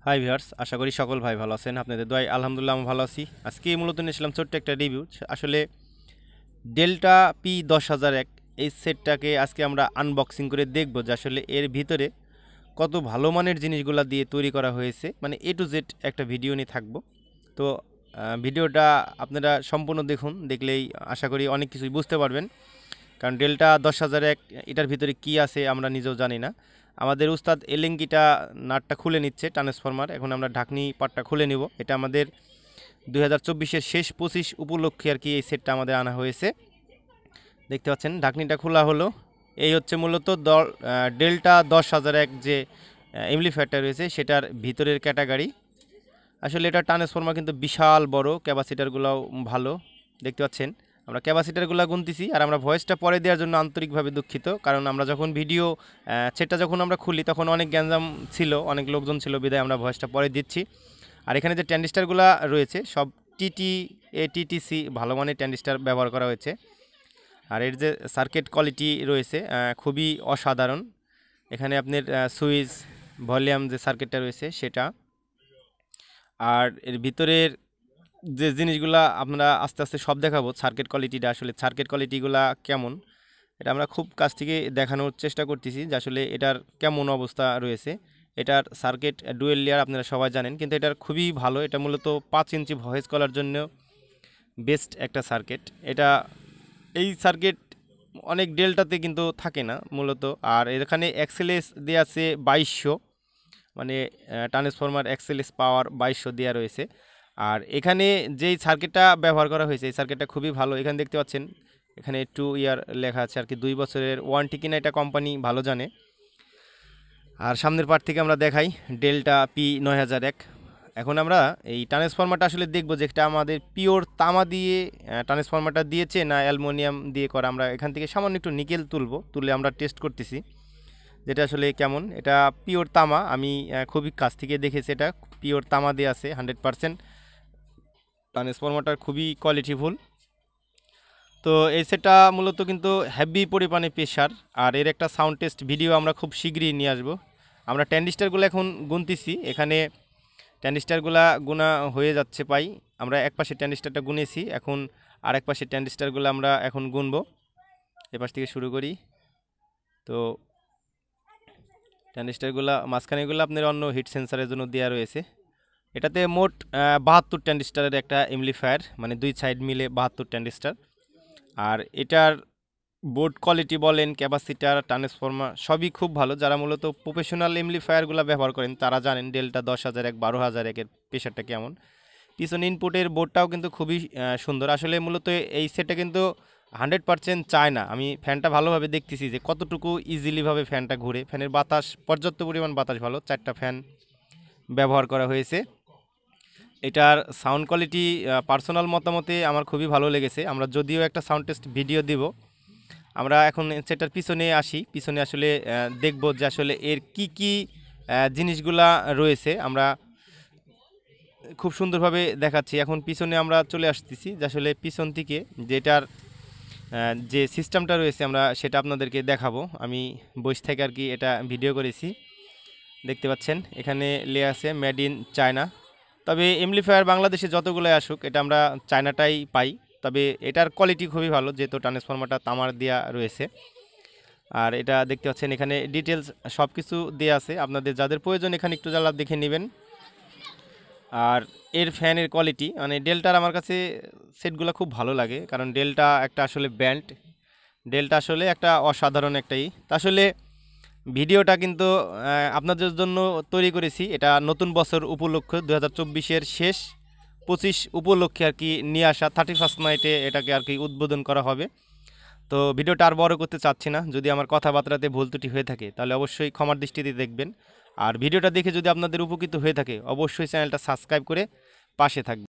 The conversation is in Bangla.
হাই ভিউয়ার্স, আশা করি সকল ভাই ভালো আছেন। আপনাদের দোয়ায় আলহামদুলিল্লাহ আমি ভালো আছি। আজকে মূলত নিয়েছিলাম ছোট্ট একটা রিভিউ। আসলে ডেল্টা P10001 এই সেটটাকে আজকে আমরা আনবক্সিং করে দেখব যে আসলে এর ভিতরে কত ভালো মানের জিনিসগুলা দিয়ে তৈরি করা হয়েছে। মানে এ টু জেড একটা ভিডিও নিয়ে থাকবো। তো ভিডিওটা আপনারা সম্পূর্ণ দেখুন, দেখলেই আশা করি অনেক কিছুই বুঝতে পারবেন। কারণ ডেল্টা 10001 এটার ভিতরে কি আছে আমরা নিজেও জানি না। আমাদের উস্তাদ এলেঙ্গিটা নাটটা খুলে নিচ্ছে ট্রান্সফরমার। এখন আমরা ঢাকনি পাটটা খুলে নিব। এটা আমাদের 2024-এর শেষ 25 উপলক্ষে আর কি এই সেটটা আমাদের আনা হয়েছে। দেখতে পাচ্ছেন ঢাকনিটা খোলা হলো। এই হচ্ছে মূলত ডেল্টা 10001 যে এমপ্লিফায়ারটা রয়েছে সেটার ভিতরের ক্যাটাগরি। আসলে এটা ট্রান্সফরমার কিন্তু বিশাল বড়, ক্যাপাসিটারগুলোও ভালো। দেখতে পাচ্ছেন আমরা ক্যাপাসিটারগুলো গুনতেছি, আর আমরা ভয়েসটা পরে দেওয়ার জন্য আন্তরিকভাবে দুঃখিত। কারণ আমরা যখন ভিডিও সেটটা যখন আমরা খুলি তখন অনেক গ্যাঞ্জাম ছিল, অনেক লোকজন ছিল, বিদায় আমরা ভয়েসটা পরে দিচ্ছি। আর এখানে যে ট্রানজিস্টারগুলো রয়েছে সব টিটিসি ভালো মানের ট্রানজিস্টার ব্যবহার করা হয়েছে। আর এর যে সার্কিট কোয়ালিটি রয়েছে খুবই অসাধারণ। এখানে আপনার সুইচ ভলিউম যে সার্কিটটা রয়েছে সেটা, আর এর ভিতরের যে জিনিসগুলা আপনারা আস্তে আস্তে সব দেখাবো। সার্কিট কোয়ালিটিটা আসলে সার্কিট কোয়ালিটিগুলা কেমন এটা আমরা খুব কাছ থেকে দেখানোর চেষ্টা করতেছি যে আসলে এটার কেমন অবস্থা রয়েছে। এটার সার্কিট ডুয়েল লেয়ার আপনারা সবাই জানেন, কিন্তু এটার খুবই ভালো। এটা মূলত 5 ইঞ্চি ভয়েস কলার জন্য বেস্ট একটা সার্কিট। এটা এই সার্কিট অনেক ডেল্টাতে কিন্তু থাকে না মূলত। আর এখানে এক্সএলএস দেওয়া আছে 2200, মানে ট্রান্সফরমার এক্সএলএস পাওয়ার 2200 দেওয়া রয়েছে। আর এখানে যেই সার্কিটটা ব্যবহার করা হয়েছে এই সার্কিটটা খুবই ভালো। এখানে দেখতে পাচ্ছেন এখানে 2 ইয়ার লেখা আছে আর কি, 2 বছরের ওয়ারেন্টি কিনা এটা কোম্পানি ভালো জানে। আর সামনের পার্ট থেকে আমরা দেখাই ডেল্টা P9001। এখন আমরা এই ট্রান্সফরমারটা আসলে দেখব যে এটা আমাদের পিওর তামা দিয়ে ট্রান্সফরমারটা দিয়েছে না অ্যালুমিনিয়াম দিয়ে করা। আমরা এখান থেকে সামান্য একটু নিকেল তুলে আমরা টেস্ট করতেছি যেটা আসলে কেমন। এটা পিওর তামা, আমি খুবই কাছ থেকে দেখেছি। এটা পিওর তামা দিয়ে আছে 100%। ট্রান্সফরমারটার খুবই কোয়ালিটিফুল। তো এই সেটটা মূলত কিন্তু হেভি পরিমাণে প্রেশার। আর এর একটা সাউন্ড টেস্ট ভিডিও আমরা খুব শীঘ্রই নিয়ে আসবো। আমরা ট্রানজিস্টারগুলো এখন গুনতেছি। এখানে ট্রানজিস্টারগুলো গুনা হয়ে যাচ্ছে পাই। আমরা এক পাশে ট্রানজিস্টারটা গুনেছি, এখন আরেক পাশে ট্রানজিস্টারগুলো আমরা এখন গুনবো। এপাশ থেকে শুরু করি। তো ট্রানজিস্টারগুলো মাঝখানেগুলো আপনার অন্য হিট সেন্সারের জন্য দেওয়া রয়েছে। এটাতে মোট 72 ট্রানজিস্টারের একটা এমপ্লিফায়ার, মানে দুই সাইড মিলে 72 ট্রানজিস্টার। আর এটার বোর্ড কোয়ালিটি বলেন, ক্যাপাসিটার, ট্রান্সফরমার সবই খুব ভালো। যারা মূলত প্রফেশনাল এমপ্লিফায়ারগুলো ব্যবহার করেন তারা জানেন ডেল্টা 10001 12001-এর প্রেশারটা কেমন। পিছনে ইনপুটের বোর্ডটাও কিন্তু খুবই সুন্দর। আসলে মূলত এই সেটটা কিন্তু 100% চায় না। আমি ফ্যানটা ভালোভাবে দেখতেছি যে কতটুকু ইজিলিভাবে ফ্যানটা ঘুরে। ফ্যানের বাতাস পর্যাপ্ত পরিমাণ বাতাস ভালো, 4টা ফ্যান ব্যবহার করা হয়েছে। এটার সাউন্ড কোয়ালিটি পার্সোনাল মতামতে আমার খুবই ভালো লেগেছে। আমরা যদিও একটা সাউন্ড টেস্ট ভিডিও দিব। আমরা এখন সেটার পিছনে আসি। পিছনে আসলে দেখব যে আসলে এর কি জিনিসগুলা রয়েছে। আমরা খুব সুন্দরভাবে দেখাচ্ছি। এখন পিছনে আমরা চলে আসতেছি যে আসলে পিছন থেকে যেটার যে সিস্টেমটা রয়েছে আমরা সেটা আপনাদেরকে দেখাবো। আমি বসে থেকে আর কি এটা ভিডিও করেছি। দেখতে পাচ্ছেন এখানে লেখা আছে মেড ইন চায়না। তবে এমপ্লিফায়ার বাংলাদেশে যতগুলো আসুক এটা আমরা চায়নাটাই পাই। তবে এটার কোয়ালিটি খুবই ভালো, যেহেতু ট্রান্সফরমারটা তামার দেওয়া রয়েছে। আর এটা দেখতে পাচ্ছেন এখানে ডিটেলস সব কিছু দেওয়া আছে। আপনাদের যাদের প্রয়োজন এখানে একটু জ্বালা দেখে নেবেন। আর এর ফ্যানের কোয়ালিটি, মানে ডেল্টার আমার কাছে সেটগুলো খুব ভালো লাগে, কারণ ডেল্টা একটা আসলে ব্র্যান্ড। ডেল্টা আসলে একটা অসাধারণ একটাই। তা আসলে ভিডিওটা কিন্তু আপনাদের জন্য তৈরি করেছি। এটা নতুন বছর উপলক্ষে 2024-এর শেষ 25 উপলক্ষে আর কি নিয়ে আসা 31st নাইটে এটাকে আর কি উদ্বোধন করা হবে। তো ভিডিওটা আর বড় করতে চাচ্ছি না। যদি আমার কথাবার্তাতে ভুল ত্রুটি হয়ে থাকে তাহলে অবশ্যই ক্ষমার দৃষ্টিতে দেখবেন। আর ভিডিওটা দেখে যদি আপনাদের উপকৃত হয়ে থাকে অবশ্যই চ্যানেলটা সাবস্ক্রাইব করে পাশে থাকবেন।